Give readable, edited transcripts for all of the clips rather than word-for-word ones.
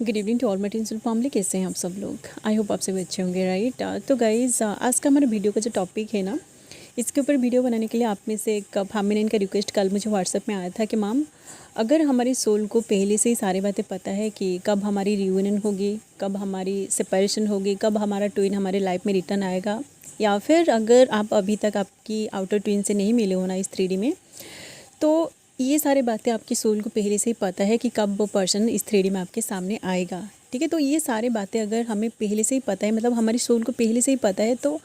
Good evening to all my teens family. कैसे हैं आप सब लोग? आई होप आप सभी अच्छे होंगे, राइट। तो गाइज़ आज का हमारा वीडियो का जो टॉपिक है ना, इसके ऊपर वीडियो बनाने के लिए आप में से एक फैमिली का रिक्वेस्ट कल मुझे व्हाट्सएप में आया था कि मैम अगर हमारी सोल को पहले से ही सारी बातें पता है कि कब हमारी रियूनियन होगी, कब हमारी सेपरेशन होगी, कब हमारा ट्विन हमारे लाइफ में रिटर्न आएगा, या फिर अगर आप अभी तक आपकी आउटर ट्विन से नहीं मिले हो ना इस 3D में, तो ये सारी बातें आपकी सोल को पहले से ही पता है कि कब वो पर्सन इस 3D में आपके सामने आएगा। ठीक है, तो ये सारी बातें अगर हमें पहले से ही पता है, मतलब हमारी सोल को पहले से ही पता है, तो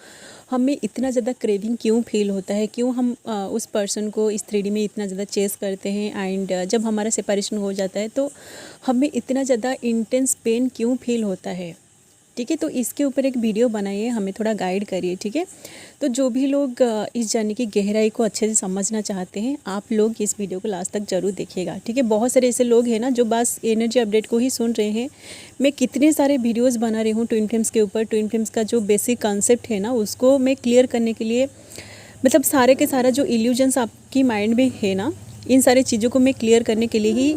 हमें इतना ज़्यादा क्रेविंग क्यों फील होता है, क्यों हम उस पर्सन को इस 3D में इतना ज़्यादा चेस करते हैं, एंड जब हमारा सेपरेशन हो जाता है तो हमें इतना ज़्यादा इंटेंस पेन क्यों फील होता है। ठीक है, तो इसके ऊपर एक वीडियो बनाइए, हमें थोड़ा गाइड करिए। ठीक है, तो जो भी लोग इस जर्नी की गहराई को अच्छे से समझना चाहते हैं, आप लोग इस वीडियो को लास्ट तक ज़रूर देखिएगा। ठीक है, बहुत सारे ऐसे लोग हैं ना जो बस एनर्जी अपडेट को ही सुन रहे हैं। मैं कितने सारे वीडियोस बना रही हूँ ट्विन फ्लेम्स के ऊपर। ट्विन फ्लेम्स का जो बेसिक कॉन्सेप्ट है ना, उसको मैं क्लियर करने के लिए, मतलब सारे के सारा जो इल्यूजन्स आपकी माइंड में है ना, इन सारी चीज़ों को मैं क्लियर करने के लिए ही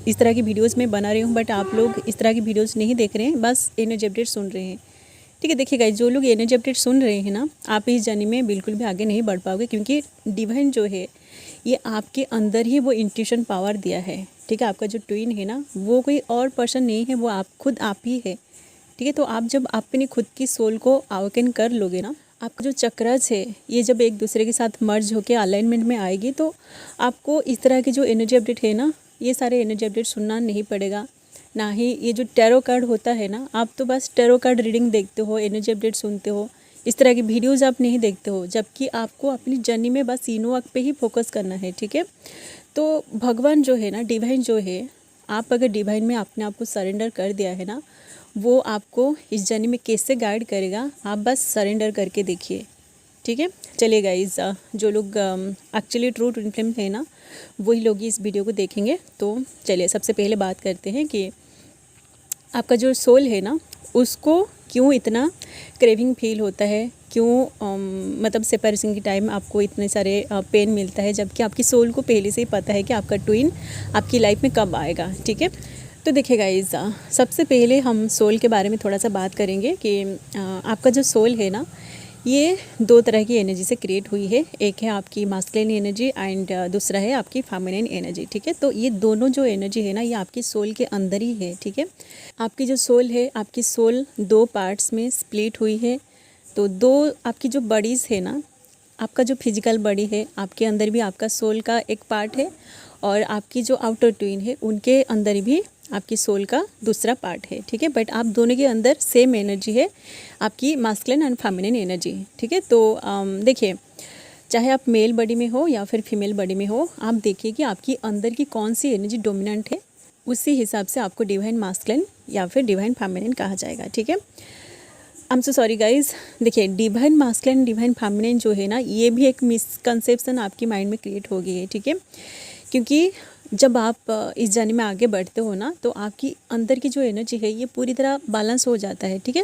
इस तरह की वीडियोस में बना रही हूँ। बट आप लोग इस तरह की वीडियोस नहीं देख रहे हैं, बस एनर्जी अपडेट सुन रहे हैं। ठीक है, देखिए गाइस, जो लोग एनर्जी अपडेट सुन रहे हैं ना, आप इस जर्नी में बिल्कुल भी आगे नहीं बढ़ पाओगे, क्योंकि डिवाइन जो है ये आपके अंदर ही वो इंट्यूशन पावर दिया है। ठीक है, आपका जो ट्विन है ना, वो कोई और पर्सन नहीं है, वो आप खुद आप ही है। ठीक है, तो आप जब अपनी खुद की सोल को अवेकन कर लोगे ना, आपका जो चक्रास है ये जब एक दूसरे के साथ मर्ज होकर अलाइनमेंट में आएगी, तो आपको इस तरह की जो एनर्जी अपडेट है ना, ये सारे एनर्जी अपडेट सुनना नहीं पड़ेगा। ना ही ये जो टैरो कार्ड होता है ना, आप तो बस टैरो कार्ड रीडिंग देखते हो, एनर्जी अपडेट सुनते हो, इस तरह की वीडियोस आप नहीं देखते हो, जबकि आपको अपनी जर्नी में बस इनोवा पे ही फोकस करना है। ठीक है, तो भगवान जो है ना, डिवाइन जो है, आप अगर डिवाइन में अपने आप को सरेंडर कर दिया है ना, वो आपको इस जर्नी में कैसे गाइड करेगा, आप बस सरेंडर करके देखिए। ठीक है, चलिए गाइज, जो लोग एक्चुअली ट्रू ट्विन फ्लेम है ना, वही लोग इस वीडियो को देखेंगे। तो चलिए सबसे पहले बात करते हैं कि आपका जो सोल है ना, उसको क्यों इतना क्रेविंग फील होता है, क्यों मतलब सेपरेशन के टाइम आपको इतने सारे पेन मिलता है, जबकि आपकी सोल को पहले से ही पता है कि आपका ट्विन आपकी लाइफ में कब आएगा। ठीक है, तो देखिए गाइज, सबसे पहले हम सोल के बारे में थोड़ा सा बात करेंगे कि आपका जो सोल है ना, ये दो तरह की एनर्जी से क्रिएट हुई है। एक है आपकी मास्कुलिन एनर्जी एंड दूसरा है आपकी फेमिनिन एनर्जी। ठीक है, तो ये दोनों जो एनर्जी है ना, ये आपकी सोल के अंदर ही है। ठीक है, आपकी जो सोल है, आपकी सोल दो पार्ट्स में स्प्लिट हुई है। तो दो आपकी जो बॉडीज़ है ना, आपका जो फिजिकल बॉडी है, आपके अंदर भी आपका सोल का एक पार्ट है, और आपकी जो आउटर ट्विन है, उनके अंदर भी आपकी सोल का दूसरा पार्ट है। ठीक है, बट आप दोनों के अंदर सेम एनर्जी है, आपकी मास्कुलिन एंड फेमिनिन एनर्जी। ठीक है, तो देखिए, चाहे आप मेल बॉडी में हो या फिर फीमेल बॉडी में हो, आप देखिए कि आपकी अंदर की कौन सी एनर्जी डोमिनेंट है, उसी हिसाब से आपको डिवाइन मास्कुलिन या फिर डिवाइन फेमिनिन कहा जाएगा। ठीक है, आई एम सो सॉरी गाइज, देखिए डिवाइन मास्कुलिन डिवाइन फेमिनिन जो है ना, ये भी एक मिसकंसेप्शन आपकी माइंड में क्रिएट हो गई है। ठीक है, क्योंकि जब आप इस जर्नी में आगे बढ़ते हो ना, तो आपकी अंदर की जो एनर्जी है ये पूरी तरह बैलेंस हो जाता है। ठीक है,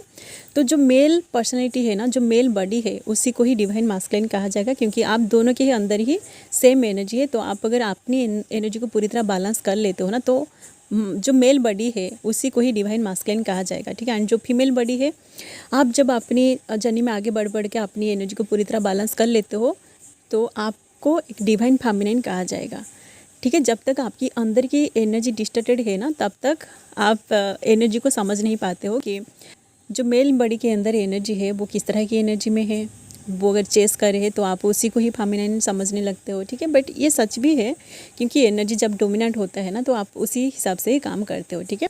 तो जो मेल पर्सनैलिटी है ना, जो मेल बॉडी है, उसी को ही डिवाइन मास्कुलिन कहा जाएगा, क्योंकि आप दोनों के ही अंदर ही सेम एनर्जी है। तो आप अगर अपनी एनर्जी को पूरी तरह बैलेंस कर लेते हो ना, तो जो मेल बॉडी है उसी को ही डिवाइन मास्कुलिन कहा जाएगा। ठीक है, एंड जो फीमेल बॉडी है, आप जब अपनी जर्नी में आगे बढ़ बढ़ के अपनी एनर्जी को पूरी तरह बैलेंस कर लेते हो, तो आपको एक डिवाइन फेमिनिन कहा जाएगा। ठीक है, जब तक आपकी अंदर की एनर्जी डिस्टर्टेड है ना, तब तक आप एनर्जी को समझ नहीं पाते हो कि जो मेल बॉडी के अंदर एनर्जी है वो किस तरह की एनर्जी में है। वो अगर चेस करे है तो आप उसी को ही फेमिनिन समझने लगते हो। ठीक है, बट ये सच भी है, क्योंकि एनर्जी जब डोमिनेंट होता है ना, तो आप उसी हिसाब से ही काम करते हो। ठीक है,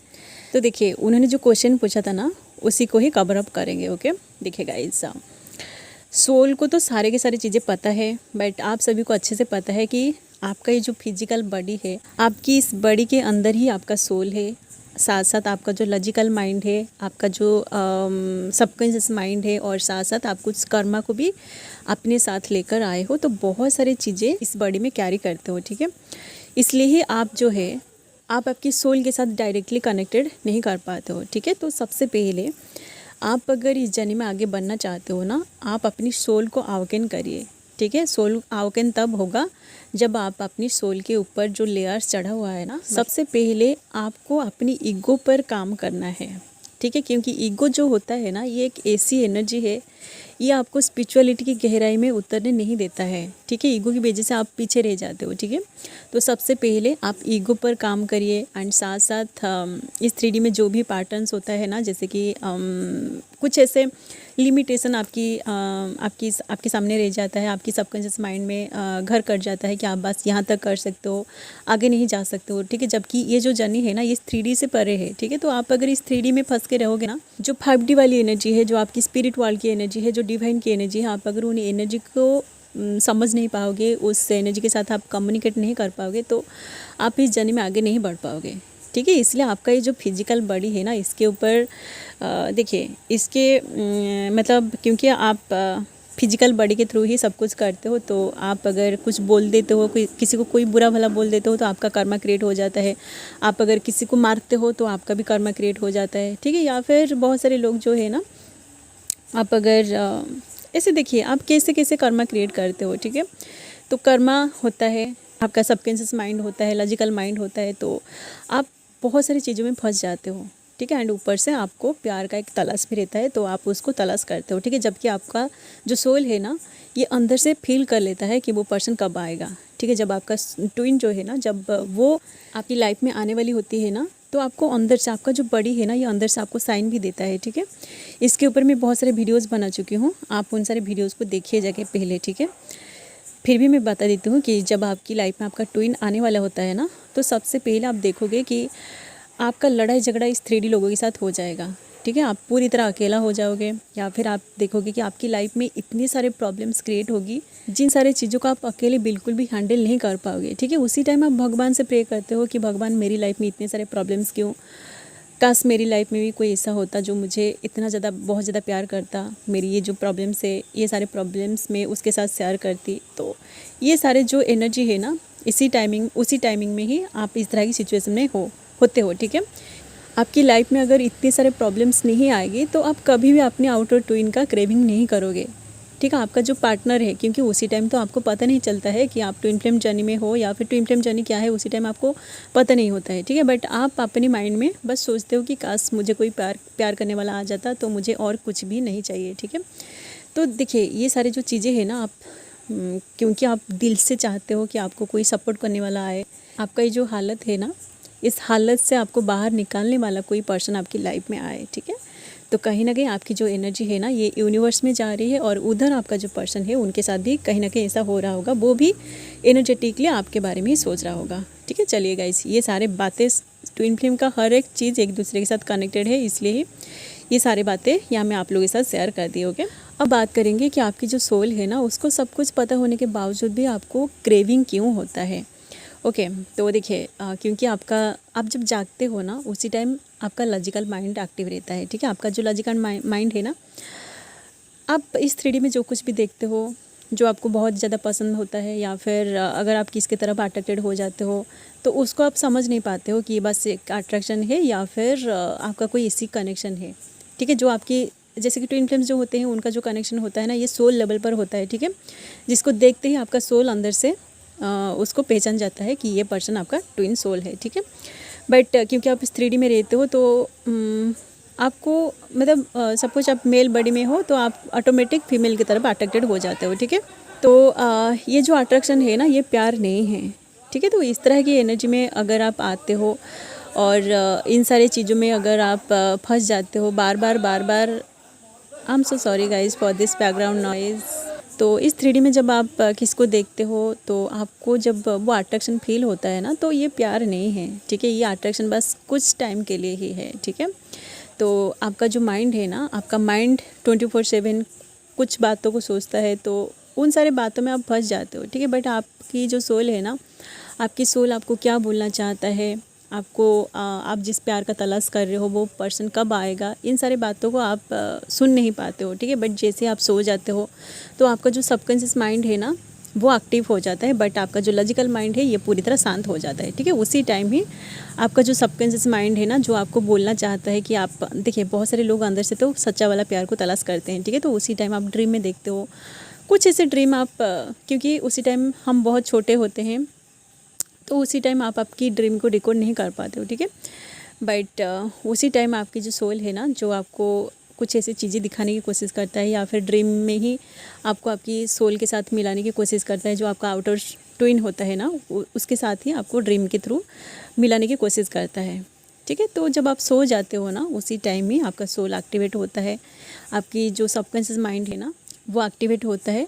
तो देखिए, उन्होंने जो क्वेश्चन पूछा था ना, उसी को ही कवर अप करेंगे। ओके, देखिए गाइस, सोल को तो सारे के सारी चीज़ें पता है, बट आप सभी को अच्छे से पता है कि आपका ये जो फिजिकल बॉडी है, आपकी इस बॉडी के अंदर ही आपका सोल है। साथ साथ आपका जो लॉजिकल माइंड है, आपका जो सबकॉन्शियस माइंड है, और साथ साथ आप कुछ कर्मा को भी अपने साथ लेकर आए हो। तो बहुत सारी चीज़ें इस बॉडी में कैरी करते हो। ठीक है, इसलिए ही आप जो है, आप आपकी सोल के साथ डायरेक्टली कनेक्टेड नहीं कर पाते हो। ठीक है, तो सबसे पहले आप अगर इस जर्नी में आगे बढ़ना चाहते हो ना, आप अपनी सोल को अवेकन करिए। ठीक है। सोल अवेकन तब होगा जब आप अपनी सोल के ऊपर जो लेयर्स चढ़ा हुआ है ना, सबसे पहले आपको अपनी ईगो पर काम करना है, ठीक है। क्योंकि ईगो जो होता है ना, ये एक ऐसी एनर्जी है, ये आपको स्पिरिचुअलिटी की गहराई में उतरने नहीं देता है, ठीक है। ईगो की वजह से आप पीछे रह जाते हो, ठीक है। तो सबसे पहले आप ईगो पर काम करिए एंड साथ साथ इस 3D में जो भी पैटर्न्स होता है ना, जैसे कि कुछ ऐसे लिमिटेशन आपके सामने रह जाता है, आपकी सबकॉन्शियस माइंड में घर कर जाता है कि आप बस यहाँ तक कर सकते हो, आगे नहीं जा सकते हो, ठीक है। जबकि ये जो जर्नी है ना, ये 3D से परे है, ठीक है। तो आप अगर इस 3D में फंस के रहोगे ना, जो 5D वाली एनर्जी है, जो आपकी स्पिरिट वर्ल्ड की एनर्जी है, जो डिवाइन की एनर्जी है, आप अगर उन एनर्जी को समझ नहीं पाओगे, उस एनर्जी के साथ आप कम्युनिकेट नहीं कर पाओगे, तो आप इस जर्नी में आगे नहीं बढ़ पाओगे, ठीक है। इसलिए आपका ये जो फिजिकल बॉडी है ना, इसके ऊपर देखिए, इसके मतलब क्योंकि आप फिजिकल बॉडी के थ्रू ही सब कुछ करते हो, तो आप अगर कुछ बोल देते हो, किसी को कोई बुरा भला बोल देते हो, तो आपका कर्मा क्रिएट हो जाता है। आप अगर किसी को मारते हो तो आपका भी कर्मा क्रिएट हो जाता है, ठीक है। या फिर बहुत सारे लोग जो है ना, आप अगर ऐसे देखिए आप कैसे कैसे कर्मा क्रिएट करते हो, ठीक है। तो कर्मा होता है, आपका सबकॉन्शियस माइंड होता है, लॉजिकल माइंड होता है, तो आप बहुत सारी चीज़ों में फंस जाते हो, ठीक है। एंड ऊपर से आपको प्यार का एक तलाश भी रहता है, तो आप उसको तलाश करते हो, ठीक है। जबकि आपका जो सोल है ना, ये अंदर से फील कर लेता है कि वो पर्सन कब आएगा, ठीक है। जब आपका ट्विन जो है ना, जब वो आपकी लाइफ में आने वाली होती है ना, तो आपको अंदर से, आपका जो बॉडी है ना, ये अंदर से आपको साइन भी देता है, ठीक है। इसके ऊपर मैं बहुत सारे वीडियोस बना चुकी हूँ, आप उन सारे वीडियोस को देखिए जाके पहले, ठीक है। फिर भी मैं बता देती हूँ कि जब आपकी लाइफ में आपका ट्विन आने वाला होता है ना, तो सबसे पहले आप देखोगे कि आपका लड़ाई झगड़ा इस 3D लोगों के साथ हो जाएगा, ठीक है। आप पूरी तरह अकेला हो जाओगे, या फिर आप देखोगे कि आपकी लाइफ में इतनी सारे प्रॉब्लम्स क्रिएट होगी, जिन सारे चीज़ों को आप अकेले बिल्कुल भी हैंडल नहीं कर पाओगे, ठीक है। उसी टाइम आप भगवान से प्रे करते हो कि भगवान मेरी लाइफ में इतने सारे प्रॉब्लम्स क्यों, काश मेरी लाइफ में भी कोई ऐसा होता जो मुझे इतना ज़्यादा, बहुत ज़्यादा प्यार करता, मेरी ये जो प्रॉब्लम्स है, ये सारे प्रॉब्लम्स में उसके साथ शेयर करती। तो ये सारे जो एनर्जी है ना, उसी टाइमिंग में ही आप इस तरह की सिचुएशन में होते हो, ठीक है। आपकी लाइफ में अगर इतने सारे प्रॉब्लम्स नहीं आएगी, तो आप कभी भी अपने आउटर ट्विन का क्रेविंग नहीं करोगे, ठीक है। आपका जो पार्टनर है, क्योंकि उसी टाइम तो आपको पता नहीं चलता है कि आप ट्विन फ्लेम जर्नी में हो, या फिर ट्विन फ्लेम जर्नी क्या है, उसी टाइम आपको पता नहीं होता है, ठीक है। बट आप अपने माइंड में बस सोचते हो कि काश मुझे कोई प्यार करने वाला आ जाता, तो मुझे और कुछ भी नहीं चाहिए, ठीक है। तो देखिए, ये सारी जो चीज़ें हैं ना, आप क्योंकि आप दिल से चाहते हो कि आपको कोई सपोर्ट करने वाला आए, आपका ये जो हालत है ना, इस हालत से आपको बाहर निकालने वाला कोई पर्सन आपकी लाइफ में आए, ठीक है। तो कहीं ना कहीं आपकी जो एनर्जी है ना, ये यूनिवर्स में जा रही है, और उधर आपका जो पर्सन है, उनके साथ भी कहीं ना कहीं ऐसा हो रहा होगा, वो भी एनर्जेटिकली आपके बारे में ही सोच रहा होगा, ठीक है। चलिए गाइस, ये सारे बातें, ट्विन फ्लेम का हर एक चीज़ एक दूसरे के साथ कनेक्टेड है, इसलिए ही ये सारी बातें यहाँ मैं आप लोगों के साथ शेयर कर दी, ओके। अब बात करेंगे कि आपकी जो सोल है ना, उसको सब कुछ पता होने के बावजूद भी आपको क्रेविंग क्यों होता है, ओके। तो देखिए, क्योंकि आप जब जागते हो ना, उसी टाइम आपका लॉजिकल माइंड एक्टिव रहता है, ठीक है। आपका जो लॉजिकल माइंड है ना, आप इस 3D में जो कुछ भी देखते हो, जो आपको बहुत ज़्यादा पसंद होता है, या फिर अगर आप किसकी तरफ अट्रैक्टेड हो जाते हो, तो उसको आप समझ नहीं पाते हो कि ये बस एक अट्रैक्शन है, या फिर आपका कोई इसी कनेक्शन है, ठीक है। जो आपकी, जैसे कि ट्विन फ्लेम्स जो होते हैं, उनका जो कनेक्शन होता है ना, ये सोल लेवल पर होता है, ठीक है। जिसको देखते ही आपका सोल अंदर से उसको पहचान जाता है कि ये पर्सन आपका ट्विन सोल है, ठीक है। बट क्योंकि आप इस 3D में रहते हो, तो आपको मतलब सपोज आप मेल बॉडी में हो, तो आप ऑटोमेटिक फीमेल की तरफ अट्रैक्टेड हो जाते हो, ठीक है। तो ये जो अट्रैक्शन है ना, ये प्यार नहीं है, ठीक है। तो इस तरह की एनर्जी में अगर आप आते हो, और इन सारी चीज़ों में अगर आप फंस जाते हो बार बार, I am so sorry guys for this background noise. तो इस 3D में जब आप किसको देखते हो, तो आपको जब वो अट्रैक्शन फील होता है ना, तो ये प्यार नहीं है, ठीक है। ये अट्रैक्शन बस कुछ टाइम के लिए ही है, ठीक है। तो आपका जो माइंड है ना, आपका माइंड 24/7 कुछ बातों को सोचता है, तो उन सारे बातों में आप फंस जाते हो, ठीक है। बट आपकी जो सोल है ना, आपकी सोल आपको क्या बोलना चाहता है, आपको आप जिस प्यार का तलाश कर रहे हो, वो पर्सन कब आएगा, इन सारी बातों को आप सुन नहीं पाते हो, ठीक है। बट जैसे आप सो जाते हो, तो आपका जो सबकॉन्शियस माइंड है ना, वो एक्टिव हो जाता है, बट आपका जो लॉजिकल माइंड है, ये पूरी तरह शांत हो जाता है, ठीक है। उसी टाइम ही आपका जो सबकॉन्शियस माइंड है ना, जो आपको बोलना चाहता है कि आप देखिए, बहुत सारे लोग अंदर से तो सच्चा वाला प्यार को तलाश करते हैं, ठीक है। तो उसी टाइम आप ड्रीम में देखते हो, कुछ ऐसे ड्रीम आप क्योंकि उसी टाइम हम बहुत छोटे होते हैं, तो उसी टाइम आप आपकी ड्रीम को रिकॉर्ड नहीं कर पाते हो, ठीक है। बट उसी टाइम आपकी जो सोल है ना, जो आपको कुछ ऐसी चीज़ें दिखाने की कोशिश करता है, या फिर ड्रीम में ही आपको आपकी सोल के साथ मिलाने की कोशिश करता है, जो आपका आउटर ट्विन होता है ना, उसके साथ ही आपको ड्रीम के थ्रू मिलाने की कोशिश करता है, ठीक है। तो जब आप सो जाते हो ना, उसी टाइम ही आपका सोल एक्टिवेट होता है, आपकी जो सबकॉन्शियस माइंड है ना वो एक्टिवेट होता है।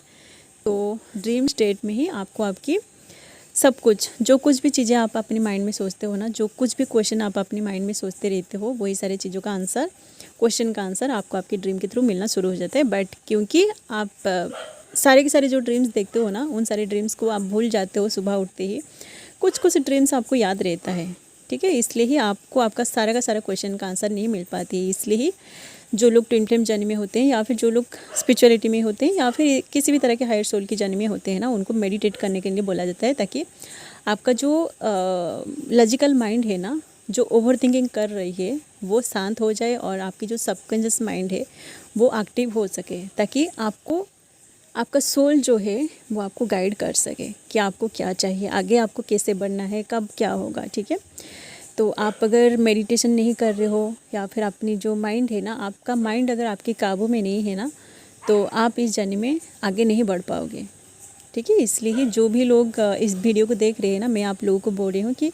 तो ड्रीम स्टेट में ही आपको आपकी सब कुछ, जो कुछ भी चीज़ें आप अपने माइंड में सोचते हो ना, जो कुछ भी क्वेश्चन आप अपने माइंड में सोचते रहते हो, वही सारी चीज़ों का आंसर, क्वेश्चन का आंसर आपको आपकी ड्रीम के थ्रू मिलना शुरू हो जाता है। बट क्योंकि आप सारे के सारे जो ड्रीम्स देखते हो ना, उन सारे ड्रीम्स को आप भूल जाते हो सुबह उठते ही। कुछ कुछ ड्रीम्स आपको याद रहता है, ठीक है। इसलिए ही आपको आपका सारा का सारा क्वेश्चन का आंसर नहीं मिल पाती है। इसलिए ही जो लोग ट्विन फ्लेम जर्नी में होते हैं, या फिर जो लोग स्पिरिचुअलिटी में होते हैं, या फिर किसी भी तरह के हायर सोल की जर्नी में होते हैं ना, उनको मेडिटेट करने के लिए बोला जाता है, ताकि आपका जो लॉजिकल माइंड है ना, जो ओवर थिंकिंग कर रही है, वो शांत हो जाए, और आपकी जो सबकॉन्शियस माइंड है वो एक्टिव हो सके, ताकि आपको आपका सोल जो है वो आपको गाइड कर सके कि आपको क्या चाहिए, आगे आपको कैसे बढ़ना है, कब क्या होगा, ठीक है। तो आप अगर मेडिटेशन नहीं कर रहे हो, या फिर अपनी जो माइंड है ना, आपका माइंड अगर आपके काबू में नहीं है ना, तो आप इस जर्नी में आगे नहीं बढ़ पाओगे, ठीक है। इसलिए ही जो भी लोग इस वीडियो को देख रहे हैं ना, मैं आप लोगों को बोल रही हूँ कि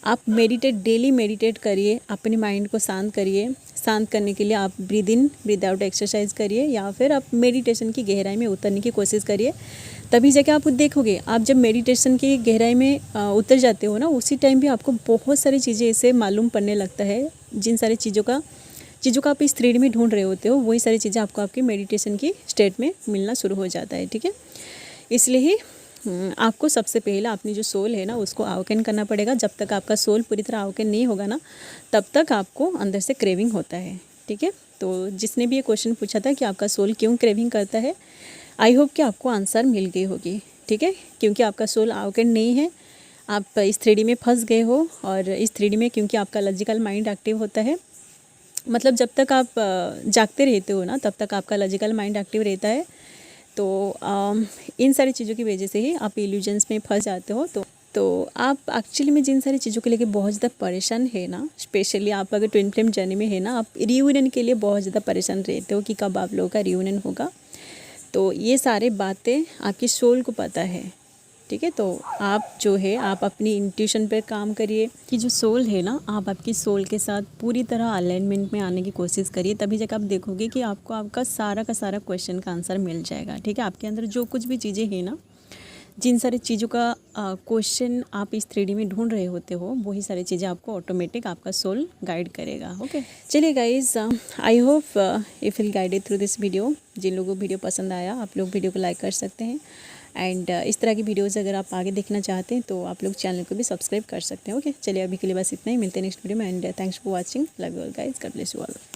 आप मेडिटेट, डेली मेडिटेट करिए, अपने माइंड को शांत करिए। शांत करने के लिए आप breathe in breathe out exercise करिए, या फिर आप मेडिटेशन की गहराई में उतरने की कोशिश करिए। तभी जाके आप देखोगे, आप जब मेडिटेशन की गहराई में उतर जाते हो ना, उसी टाइम भी आपको बहुत सारी चीज़ें ऐसे मालूम पड़ने लगता है, जिन सारी चीज़ों का आप इस 3D में ढूंढ रहे होते हो, वही सारी चीज़ें आपको आपकी मेडिटेशन की स्टेट में मिलना शुरू हो जाता है, ठीक है। इसलिए ही आपको सबसे पहले अपनी जो सोल है ना, उसको अवेकन करना पड़ेगा। जब तक आपका सोल पूरी तरह अवेकन नहीं होगा ना, तब तक आपको अंदर से क्रेविंग होता है, ठीक है। तो जिसने भी ये क्वेश्चन पूछा था कि आपका सोल क्यों क्रेविंग करता है, आई होप कि आपको आंसर मिल गई होगी, ठीक है। क्योंकि आपका सोल अवेकन नहीं है, आप इस 3D में फंस गए हो, और इस 3D में क्योंकि आपका लॉजिकल माइंड एक्टिव होता है, मतलब जब तक आप जागते रहते हो ना, तब तक आपका लॉजिकल माइंड एक्टिव रहता है। तो इन सारी चीज़ों की वजह से ही आप इल्यूजन्स में फंस जाते हो। तो आप एक्चुअली में जिन सारी चीज़ों को लेके बहुत ज़्यादा परेशान है ना, स्पेशली आप अगर ट्विन फ्लेम जर्नी में है ना, आप रियूनियन के लिए बहुत ज़्यादा परेशान रहते हो कि कब आप लोगों का रियूनियन होगा। तो ये सारी बातें आपकी सोल को पता है, ठीक है। तो आप जो है, आप अपनी इंट्यूशन पर काम करिए कि जो सोल है ना, आप आपकी सोल के साथ पूरी तरह अलाइनमेंट में आने की कोशिश करिए। तभी जाकर आप देखोगे कि आपको आपका सारा का सारा क्वेश्चन का आंसर मिल जाएगा, ठीक है। आपके अंदर जो कुछ भी चीज़ें हैं ना, जिन सारी चीज़ों का क्वेश्चन आप इस 3D में ढूंढ रहे होते हो, वही सारी चीज़ें आपको ऑटोमेटिक आपका सोल गाइड करेगा, ओके। चलिए guys, I hope you feel guided through this video. जिन लोगों को वीडियो पसंद आया, आप लोग वीडियो को लाइक कर सकते हैं, एंड इस तरह की वीडियोज़ अगर आप आगे देखना चाहते हैं, तो आप लोग चैनल को भी सब्सक्राइब कर सकते हैं, ओके। चलिए अभी के लिए बस इतना ही, मिलते हैं नेक्स्ट वीडियो में, and thanks for watching, love you all guys, God bless you all.